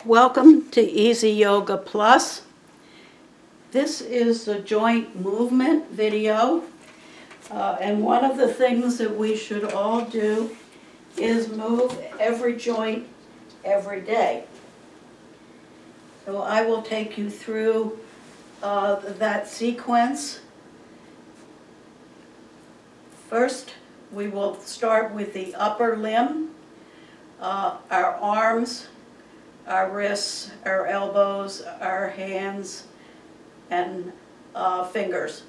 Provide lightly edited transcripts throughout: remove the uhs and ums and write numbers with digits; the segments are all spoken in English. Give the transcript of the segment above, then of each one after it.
Welcome to Easy Yoga Plus. This is the joint movement video, and one of the things that we should all do is move every joint every day. So I will take you through that sequence. First, we will start with the upper limb, our arms, our wrists, our elbows, our hands, and fingers.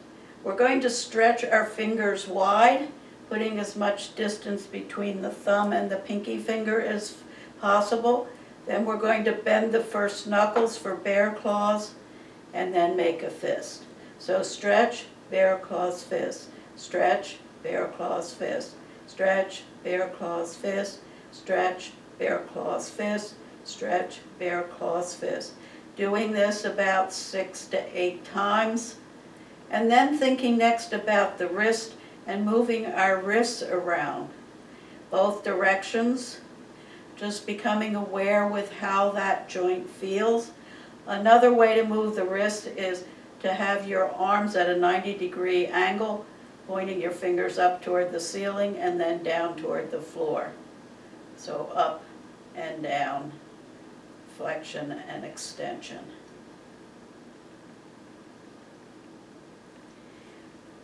We're going to stretch our fingers wide, putting as much distance between the thumb and the pinky finger as possible. Then we're going to bend the first knuckles for bear claws, and then make a fist. So stretch, bear claws, fist. Stretch, bear claws, fist. Stretch, bear claws, fist. Stretch, bear claws, fist. Stretch, bear claws, fist. Doing this about 6 to 8 times. And then thinking next about the wrist and moving our wrists around both directions, just becoming aware with how that joint feels. Another way to move the wrist is to have your arms at a 90-degree angle, pointing your fingers up toward the ceiling and then down toward the floor. So up and down, flexion and extension.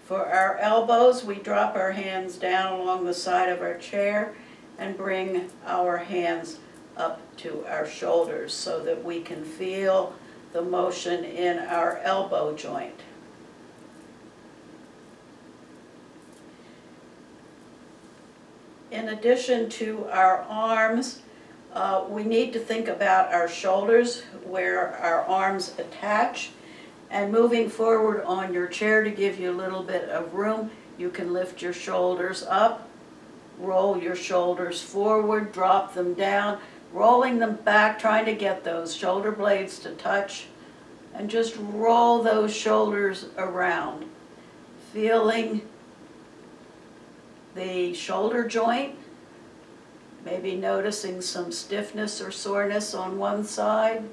For our elbows, we drop our hands down along the side of our chair and bring our hands up to our shoulders so that we can feel the motion in our elbow joint. In addition to our arms, we need to think about our shoulders, where our arms attach, and moving forward on your chair to give you a little bit of room, you can lift your shoulders up, roll your shoulders forward, drop them down, rolling them back, trying to get those shoulder blades to touch, and just roll those shoulders around, feeling the shoulder joint, maybe noticing some stiffness or soreness on one side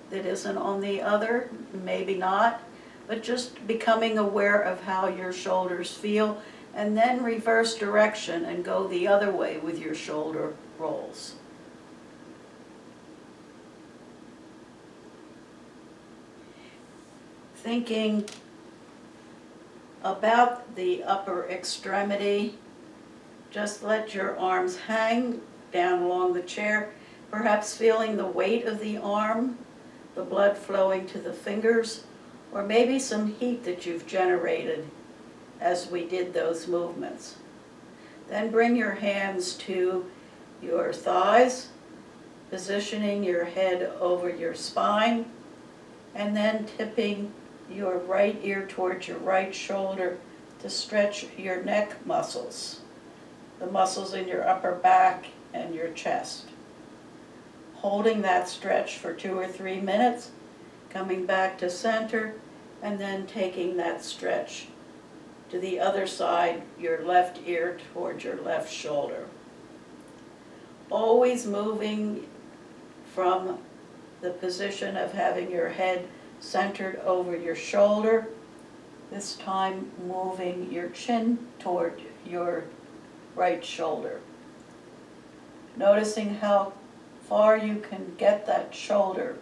that isn't on the other, maybe not, but just becoming aware of how your shoulders feel, and then reverse direction and go the other way with your shoulder rolls. Thinking about the upper extremity, just let your arms hang down along the chair, perhaps feeling the weight of the arm, the blood flowing to the fingers, or maybe some heat that you've generated as we did those movements. Then bring your hands to your thighs, positioning your head over your spine, and then tipping your right ear towards your right shoulder to stretch your neck muscles, the muscles in your upper back and your chest. Holding that stretch for 2 or 3 minutes, coming back to center, and then taking that stretch to the other side, your left ear towards your left shoulder. Always moving from the position of having your head centered over your shoulder, this time moving your chin toward your right shoulder. Noticing how far you can get that shoulder,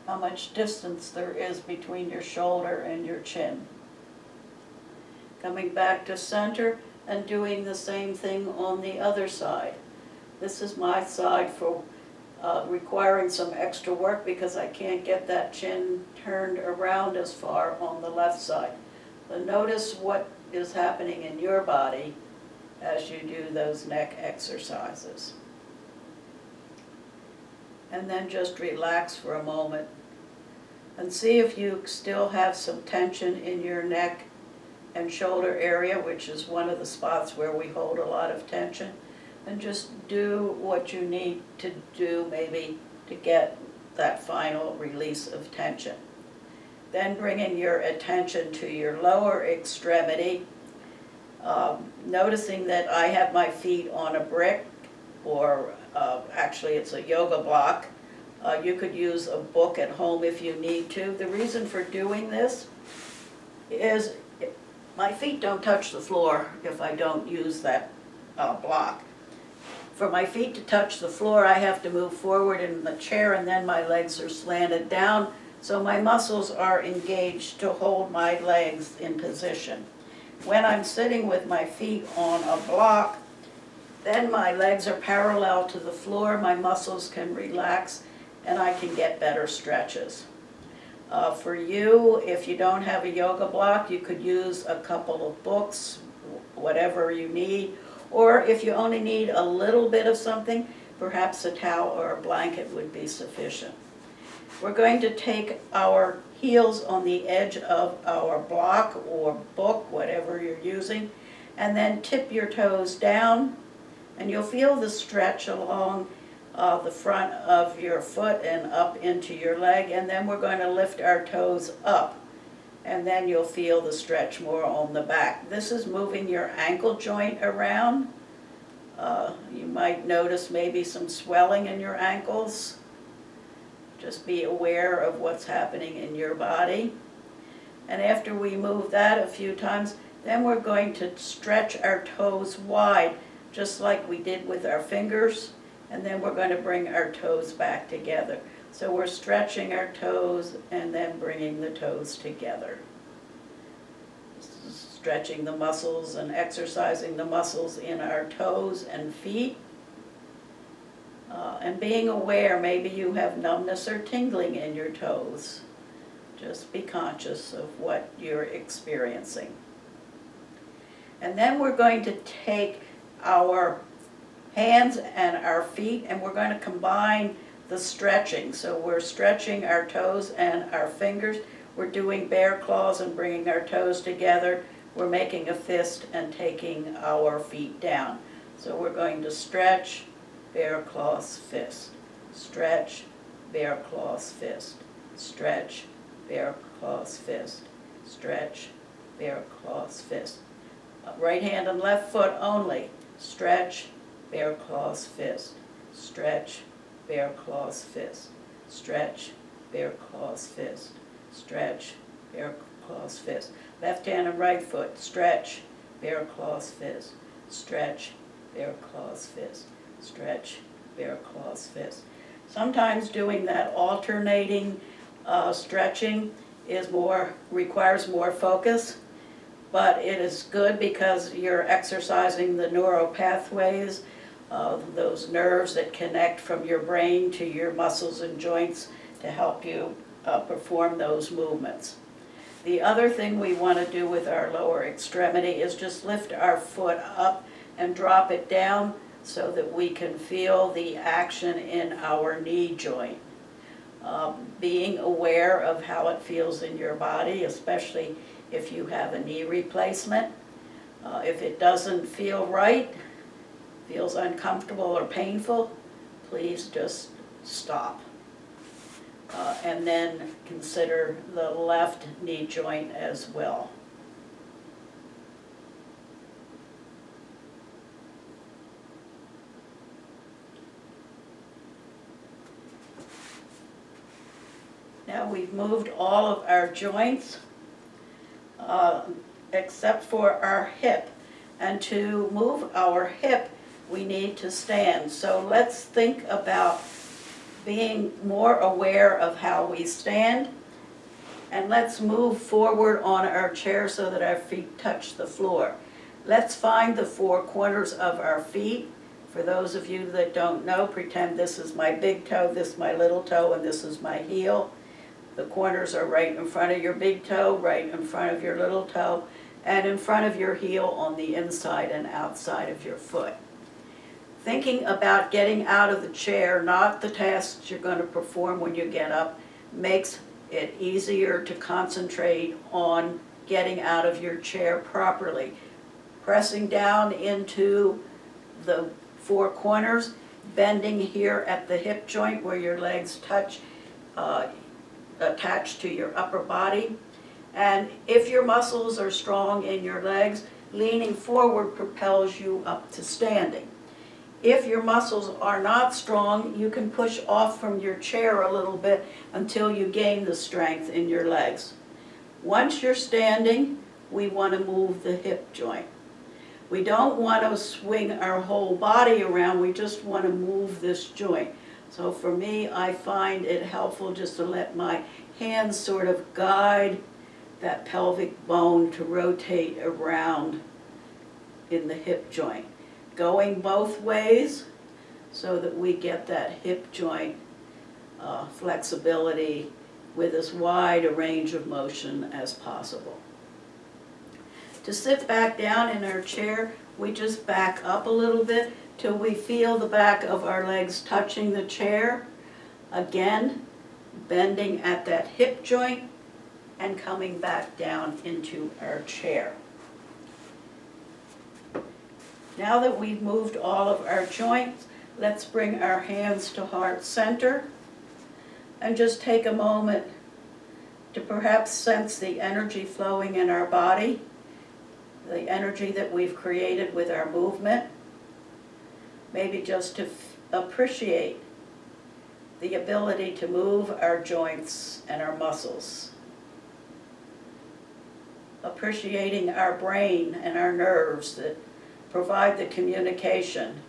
how much distance there is between your shoulder and your chin. Coming back to center and doing the same thing on the other side. This is my side for requiring some extra work because I can't get that chin turned around as far on the left side. So notice what is happening in your body as you do those neck exercises. And then just relax for a moment and see if you still have some tension in your neck and shoulder area, which is one of the spots where we hold a lot of tension. And just do what you need to do, maybe to get that final release of tension. Then bringing your attention to your lower extremity, noticing that I have my feet on a brick, or actually it's a yoga block, You could use a book at home if you need to. The reason for doing this is my feet don't touch the floor if I don't use that block. For my feet to touch the floor, I have to move forward in the chair, and then my legs are slanted down, so my muscles are engaged to hold my legs in position. When I'm sitting with my feet on a block, then my legs are parallel to the floor, my muscles can relax, and I can get better stretches. For you, if you don't have a yoga block, you could use a couple of books, whatever you need, or if you only need a little bit of something, perhaps a towel or a blanket would be sufficient. We're going to take our heels on the edge of our block or book, whatever you're using, and then tip your toes down, and you'll feel the stretch along the front of your foot and up into your leg, and then we're going to lift our toes up, and then you'll feel the stretch more on the back. This is moving your ankle joint around. You might notice maybe some swelling in your ankles. Just be aware of what's happening in your body. And after we move that a few times, then we're going to stretch our toes wide, just like we did with our fingers, and then we're going to bring our toes back together. So we're stretching our toes and then bringing the toes together. Stretching the muscles and exercising the muscles in our toes and feet. And being aware, maybe you have numbness or tingling in your toes. Just be conscious of what you're experiencing. And then we're going to take our hands and our feet, and we're going to combine the stretching. So we're stretching our toes and our fingers. We're doing bear claws and bringing our toes together. We're making a fist and taking our feet down. So we're going to stretch, bear claws, fist. Stretch, bear claws, fist. Stretch, bear claws, fist. Stretch, bear claws, fist. Right hand and left foot only. Stretch, bear claws, fist. Stretch, bear claws, fist. Stretch, bear claws, fist. Stretch, bear claws, fist. Left hand and right foot. Stretch, bear claws, fist. Stretch, bear claws, fist. Stretch, bear claws, fist. Sometimes doing that alternating stretching requires more focus, but it is good because you're exercising the neural pathways, those nerves that connect from your brain to your muscles and joints to help you perform those movements. The other thing we want to do with our lower extremity is just lift our foot up and drop it down so that we can feel the action in our knee joint. Being aware of how it feels in your body, especially if you have a knee replacement. If it doesn't feel right, feels uncomfortable or painful, please just stop. And then consider the left knee joint as well. Now we've moved all of our joints except for our hip. And to move our hip, we need to stand. So let's think about being more aware of how we stand. And let's move forward on our chair so that our feet touch the floor. Let's find the four corners of our feet. For those of you that don't know, pretend this is my big toe, this is my little toe, and this is my heel. The corners are right in front of your big toe, right in front of your little toe, and in front of your heel on the inside and outside of your foot. Thinking about getting out of the chair, not the tasks you're going to perform when you get up, makes it easier to concentrate on getting out of your chair properly. Pressing down into the four corners, bending here at the hip joint where your legs touch, attached to your upper body. And if your muscles are strong in your legs, leaning forward propels you up to standing. If your muscles are not strong, you can push off from your chair a little bit until you gain the strength in your legs. Once you're standing, we want to move the hip joint. We don't want to swing our whole body around, we just want to move this joint. So for me, I find it helpful just to let my hands sort of guide that pelvic bone to rotate around in the hip joint. Going both ways so that we get that hip joint flexibility with as wide a range of motion as possible. To sit back down in our chair, we just back up a little bit till we feel the back of our legs touching the chair. Again, bending at that hip joint and coming back down into our chair. Now that we've moved all of our joints, let's bring our hands to heart center and just take a moment to perhaps sense the energy flowing in our body, the energy that we've created with our movement. Maybe just to appreciate the ability to move our joints and our muscles. Appreciating our brain and our nerves that provide the communication.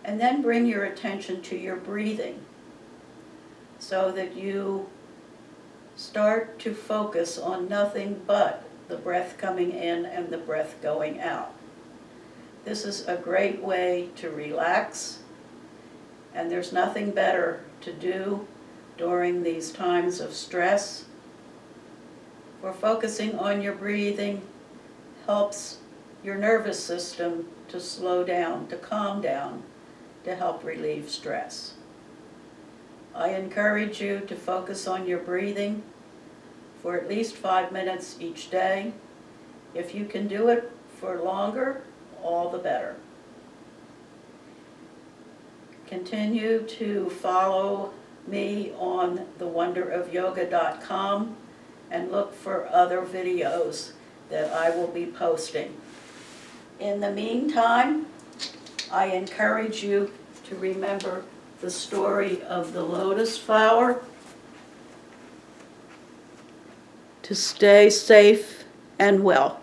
And then bring your attention to your breathing so that you start to focus on nothing but the breath coming in and the breath going out. This is a great way to relax, and there's nothing better to do during these times of stress. For focusing on your breathing helps your nervous system to slow down, to calm down, to help relieve stress. I encourage you to focus on your breathing for at least 5 minutes each day. If you can do it for longer, all the better. Continue to follow me on thewonderofyoga.com and look for other videos that I will be posting. In the meantime, I encourage you to remember the story of the lotus flower, to stay safe and well.